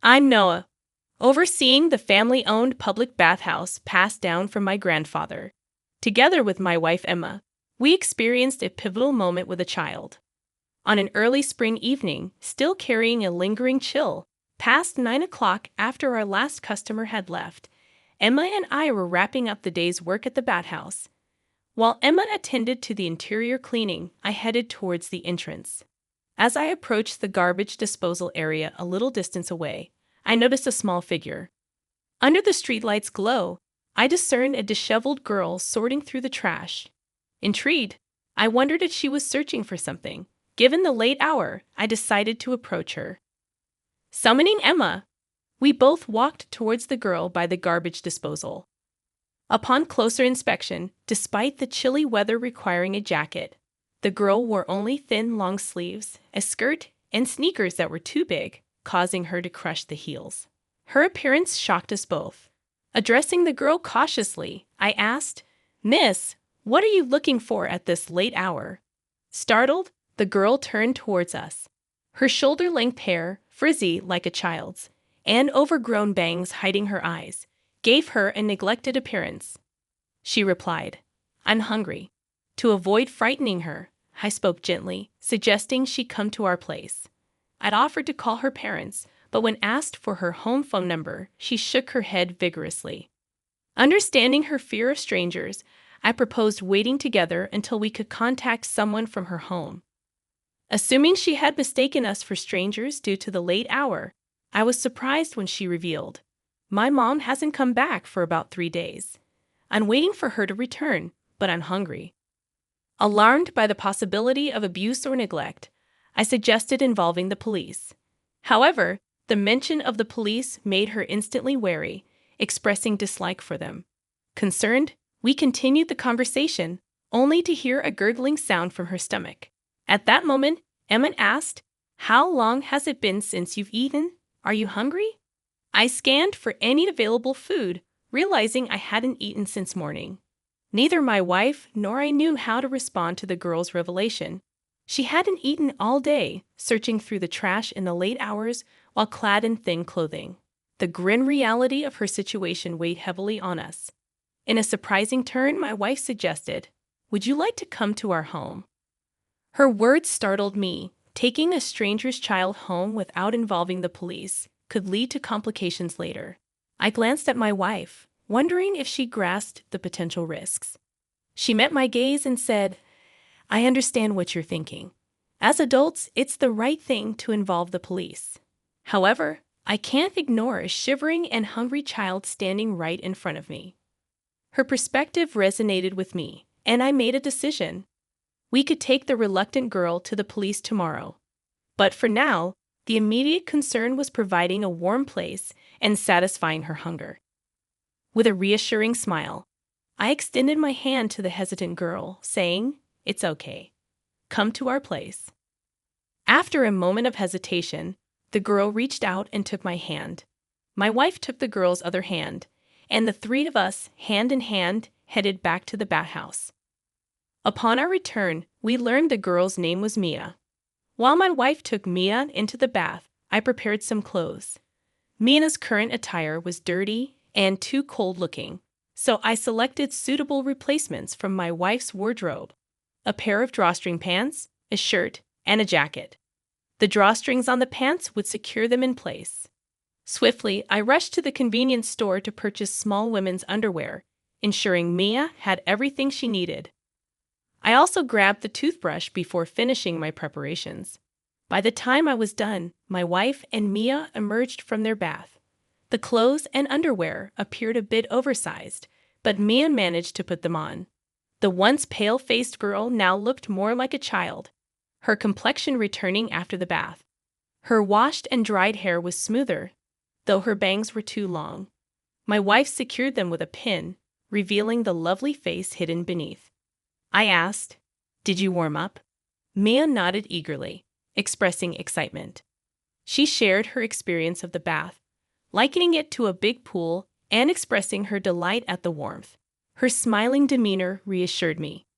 I'm Noah, overseeing the family-owned public bathhouse passed down from my grandfather. Together with my wife Emma, we experienced a pivotal moment with a child. On an early spring evening, still carrying a lingering chill, past 9 o'clock after our last customer had left, Emma and I were wrapping up the day's work at the bathhouse. While Emma attended to the interior cleaning, I headed towards the entrance. As I approached the garbage disposal area a little distance away, I noticed a small figure. Under the streetlight's glow, I discerned a disheveled girl sorting through the trash. Intrigued, I wondered if she was searching for something. Given the late hour, I decided to approach her. Summoning Emma, we both walked towards the girl by the garbage disposal. Upon closer inspection, despite the chilly weather requiring a jacket, the girl wore only thin long sleeves, a skirt, and sneakers that were too big, causing her to crush the heels. Her appearance shocked us both. Addressing the girl cautiously, I asked, "Miss, what are you looking for at this late hour?" Startled, the girl turned towards us. Her shoulder-length hair, frizzy like a child's, and overgrown bangs hiding her eyes, gave her a neglected appearance. She replied, "I'm hungry." To avoid frightening her, I spoke gently, suggesting she come to our place. I'd offered to call her parents, but when asked for her home phone number, she shook her head vigorously. Understanding her fear of strangers, I proposed waiting together until we could contact someone from her home. Assuming she had mistaken us for strangers due to the late hour, I was surprised when she revealed, "My mom hasn't come back for about 3 days. I'm waiting for her to return, but I'm hungry." Alarmed by the possibility of abuse or neglect, I suggested involving the police. However, the mention of the police made her instantly wary, expressing dislike for them. Concerned, we continued the conversation, only to hear a gurgling sound from her stomach. At that moment, Emma asked, "How long has it been since you've eaten? Are you hungry?" I scanned for any available food, realizing I hadn't eaten since morning. Neither my wife nor I knew how to respond to the girl's revelation. She hadn't eaten all day, searching through the trash in the late hours while clad in thin clothing. The grim reality of her situation weighed heavily on us. In a surprising turn, my wife suggested, "Would you like to come to our home?" Her words startled me. Taking a stranger's child home without involving the police could lead to complications later. I glanced at my wife, wondering if she grasped the potential risks. She met my gaze and said, "I understand what you're thinking. As adults, it's the right thing to involve the police. However, I can't ignore a shivering and hungry child standing right in front of me." Her perspective resonated with me, and I made a decision. We could take the reluctant girl to the police tomorrow. But for now, the immediate concern was providing a warm place and satisfying her hunger. With a reassuring smile, I extended my hand to the hesitant girl, saying, "It's okay. Come to our place." After a moment of hesitation, the girl reached out and took my hand. My wife took the girl's other hand, and the three of us, hand in hand, headed back to the bathhouse. Upon our return, we learned the girl's name was Mia. While my wife took Mia into the bath, I prepared some clothes. Mia's current attire was dirty and too cold-looking, so I selected suitable replacements from my wife's wardrobe: a pair of drawstring pants, a shirt, and a jacket. The drawstrings on the pants would secure them in place. Swiftly, I rushed to the convenience store to purchase small women's underwear, ensuring Mia had everything she needed. I also grabbed the toothbrush before finishing my preparations. By the time I was done, my wife and Mia emerged from their bath. The clothes and underwear appeared a bit oversized, but Mia managed to put them on. The once pale-faced girl now looked more like a child, her complexion returning after the bath. Her washed and dried hair was smoother, though her bangs were too long. My wife secured them with a pin, revealing the lovely face hidden beneath. I asked, "Did you warm up?" Mia nodded eagerly, expressing excitement. She shared her experience of the bath, likening it to a big pool and expressing her delight at the warmth. Her smiling demeanor reassured me.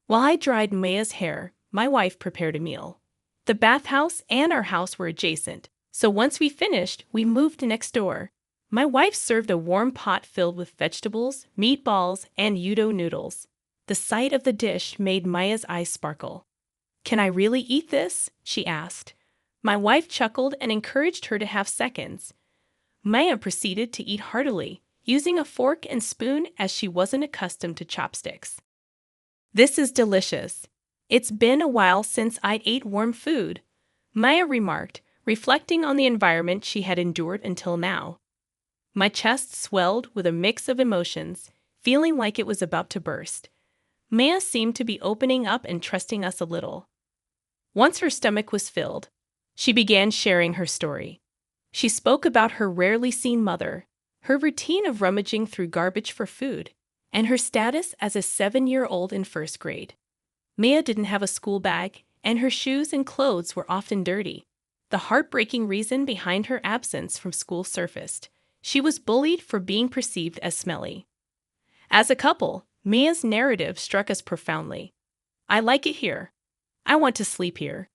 While I dried Mia's hair, my wife prepared a meal. The bathhouse and our house were adjacent, So once we finished, we moved next door. My wife served a warm pot filled with vegetables, meatballs, and yudo noodles. The sight of the dish made Maya's eyes sparkle. "Can I really eat this?" she asked. My wife chuckled and encouraged her to have seconds. Maya proceeded to eat heartily, using a fork and spoon as she wasn't accustomed to chopsticks. "This is delicious. It's been a while since I ate warm food," Maya remarked, reflecting on the environment she had endured until now. My chest swelled with a mix of emotions, feeling like it was about to burst. Maya seemed to be opening up and trusting us a little. Once her stomach was filled, she began sharing her story. She spoke about her rarely seen mother, her routine of rummaging through garbage for food, and her status as a 7-year-old in first grade. Maya didn't have a school bag, and her shoes and clothes were often dirty. The heartbreaking reason behind her absence from school surfaced. She was bullied for being perceived as smelly. As a couple, Mia's narrative struck us profoundly. "I like it here. I want to sleep here."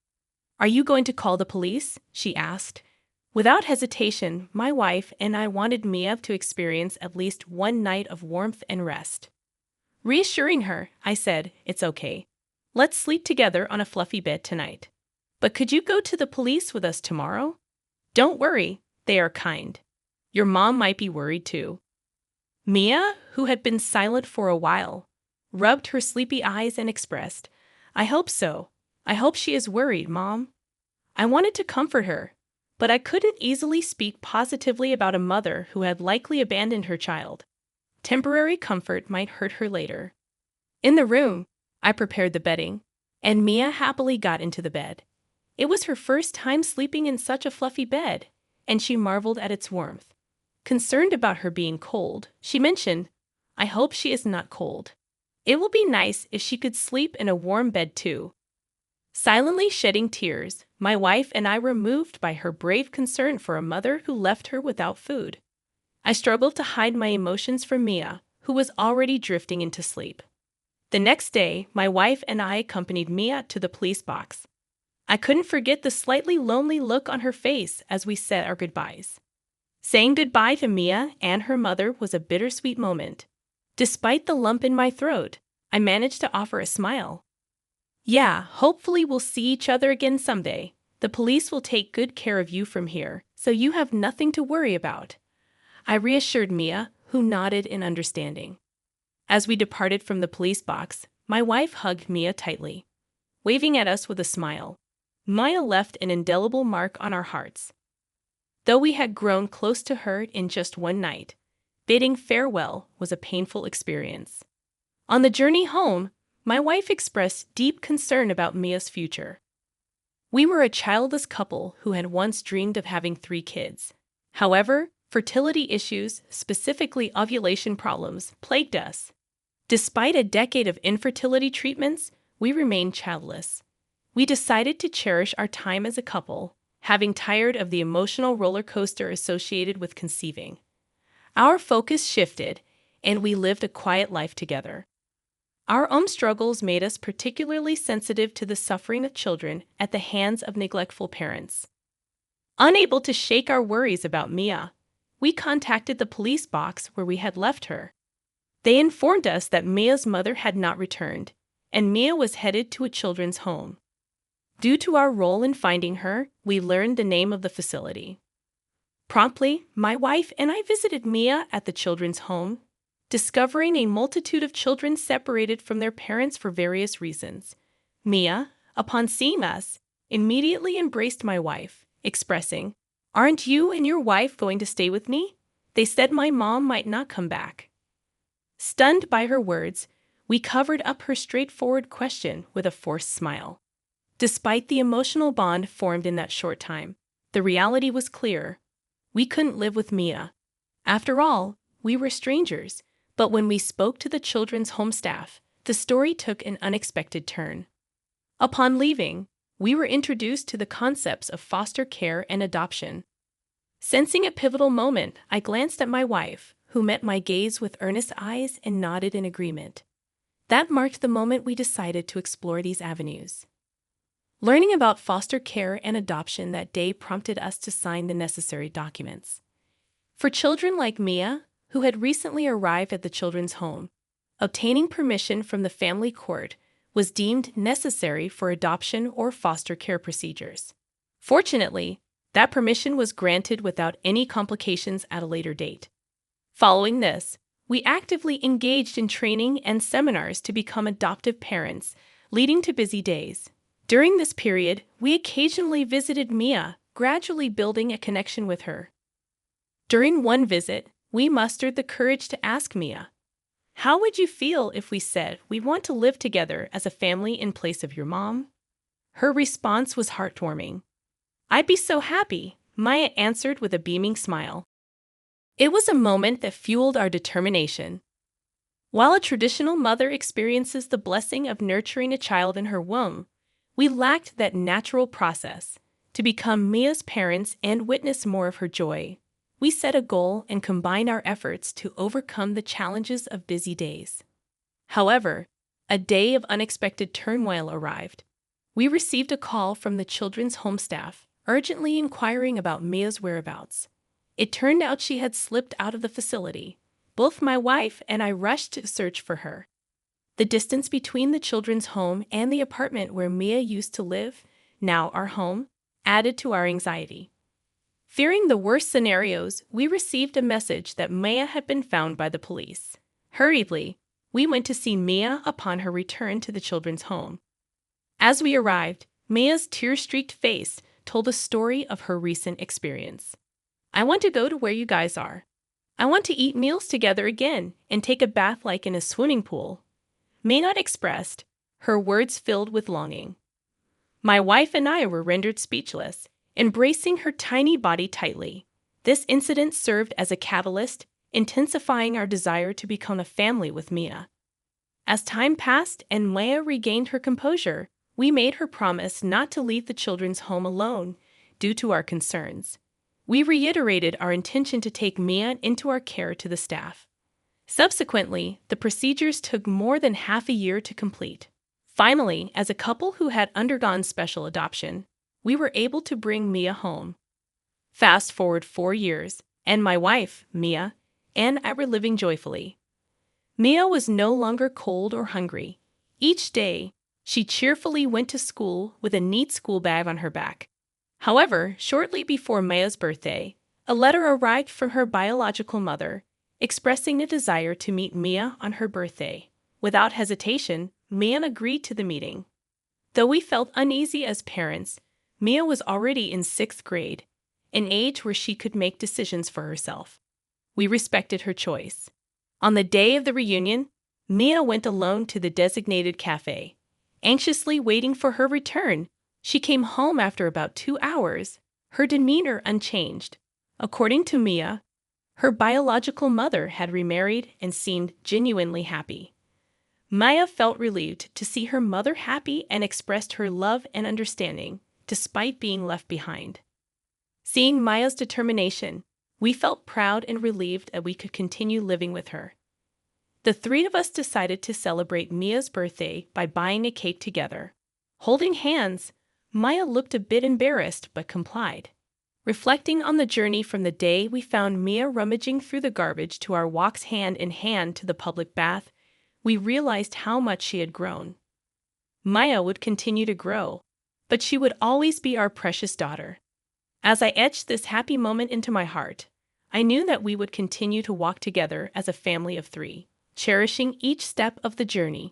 "Are you going to call the police?" she asked. Without hesitation, my wife and I wanted Mia to experience at least one night of warmth and rest. Reassuring her, I said, "It's okay. Let's sleep together on a fluffy bed tonight. But could you go to the police with us tomorrow?" "Don't worry, they are kind. Your mom might be worried too." Mia, who had been silent for a while, rubbed her sleepy eyes and expressed, "I hope so. I hope she is worried, Mom." I wanted to comfort her, but I couldn't easily speak positively about a mother who had likely abandoned her child. Temporary comfort might hurt her later. In the room, I prepared the bedding, and Mia happily got into the bed. It was her first time sleeping in such a fluffy bed, and she marveled at its warmth. Concerned about her being cold, she mentioned, "I hope she is not cold. It will be nice if she could sleep in a warm bed too." Silently shedding tears, my wife and I were moved by her brave concern for a mother who left her without food. I struggled to hide my emotions from Mia, who was already drifting into sleep. The next day, my wife and I accompanied Mia to the police box. I couldn't forget the slightly lonely look on her face as we said our goodbyes. Saying goodbye to Mia and her mother was a bittersweet moment. Despite the lump in my throat, I managed to offer a smile. "Yeah, hopefully we'll see each other again someday. The police will take good care of you from here, so you have nothing to worry about," I reassured Mia, who nodded in understanding. As we departed from the police box, my wife hugged Mia tightly, waving at us with a smile. Maya left an indelible mark on our hearts. Though we had grown close to her in just one night, bidding farewell was a painful experience. On the journey home, my wife expressed deep concern about Mia's future. We were a childless couple who had once dreamed of having 3 kids. However, fertility issues, specifically ovulation problems, plagued us. Despite a decade of infertility treatments, we remained childless. We decided to cherish our time as a couple, having tired of the emotional roller coaster associated with conceiving. Our focus shifted, and we lived a quiet life together. Our own struggles made us particularly sensitive to the suffering of children at the hands of neglectful parents. Unable to shake our worries about Mia, we contacted the police box where we had left her. They informed us that Mia's mother had not returned, and Mia was headed to a children's home. Due to our role in finding her, we learned the name of the facility. Promptly, my wife and I visited Mia at the children's home, discovering a multitude of children separated from their parents for various reasons. Mia, upon seeing us, immediately embraced my wife, expressing, "Aren't you and your wife going to stay with me? They said my mom might not come back." Stunned by her words, we covered up her straightforward question with a forced smile. Despite the emotional bond formed in that short time, the reality was clear. We couldn't live with Mia. After all, we were strangers, but when we spoke to the children's home staff, the story took an unexpected turn. Upon leaving, we were introduced to the concepts of foster care and adoption. Sensing a pivotal moment, I glanced at my wife, who met my gaze with earnest eyes and nodded in agreement. That marked the moment we decided to explore these avenues. Learning about foster care and adoption that day prompted us to sign the necessary documents. For children like Mia, who had recently arrived at the children's home, obtaining permission from the family court was deemed necessary for adoption or foster care procedures. Fortunately, that permission was granted without any complications at a later date. Following this, we actively engaged in training and seminars to become adoptive parents, leading to busy days. During this period, we occasionally visited Mia, gradually building a connection with her. During one visit, we mustered the courage to ask Mia, "How would you feel if we said we want to live together as a family in place of your mom?" Her response was heartwarming. "I'd be so happy," Maya answered with a beaming smile. It was a moment that fueled our determination. While a traditional mother experiences the blessing of nurturing a child in her womb, we lacked that natural process to become Mia's parents and witness more of her joy. We set a goal and combined our efforts to overcome the challenges of busy days. However, a day of unexpected turmoil arrived. We received a call from the children's home staff, urgently inquiring about Mia's whereabouts. It turned out she had slipped out of the facility. Both my wife and I rushed to search for her. The distance between the children's home and the apartment where Mia used to live, now our home, added to our anxiety. Fearing the worst scenarios, we received a message that Mia had been found by the police. Hurriedly, we went to see Mia upon her return to the children's home. As we arrived, Mia's tear-streaked face told a story of her recent experience. "I want to go to where you guys are. I want to eat meals together again and take a bath like in a swimming pool." Mia expressed, her words filled with longing. My wife and I were rendered speechless, embracing her tiny body tightly. This incident served as a catalyst, intensifying our desire to become a family with Mia. As time passed and Mia regained her composure, we made her promise not to leave the children's home alone due to our concerns. We reiterated our intention to take Mia into our care to the staff. Subsequently, the procedures took more than half a year to complete. Finally, as a couple who had undergone special adoption, we were able to bring Mia home. Fast forward 4 years, and my wife, Mia, and I were living joyfully. Mia was no longer cold or hungry. Each day, she cheerfully went to school with a neat school bag on her back. However, shortly before Mia's birthday, a letter arrived from her biological mother, expressing a desire to meet Mia on her birthday. Without hesitation, Mia agreed to the meeting. Though we felt uneasy as parents, Mia was already in 6th grade, an age where she could make decisions for herself. We respected her choice. On the day of the reunion, Mia went alone to the designated cafe. Anxiously waiting for her return, she came home after about 2 hours, her demeanor unchanged. According to Mia, her biological mother had remarried and seemed genuinely happy. Maya felt relieved to see her mother happy and expressed her love and understanding, despite being left behind. Seeing Maya's determination, we felt proud and relieved that we could continue living with her. The 3 of us decided to celebrate Mia's birthday by buying a cake together. Holding hands, Maya looked a bit embarrassed but complied. Reflecting on the journey from the day we found Mia rummaging through the garbage to our walks hand in hand to the public bath, we realized how much she had grown. Maya would continue to grow, but she would always be our precious daughter. As I etched this happy moment into my heart, I knew that we would continue to walk together as a family of 3, cherishing each step of the journey.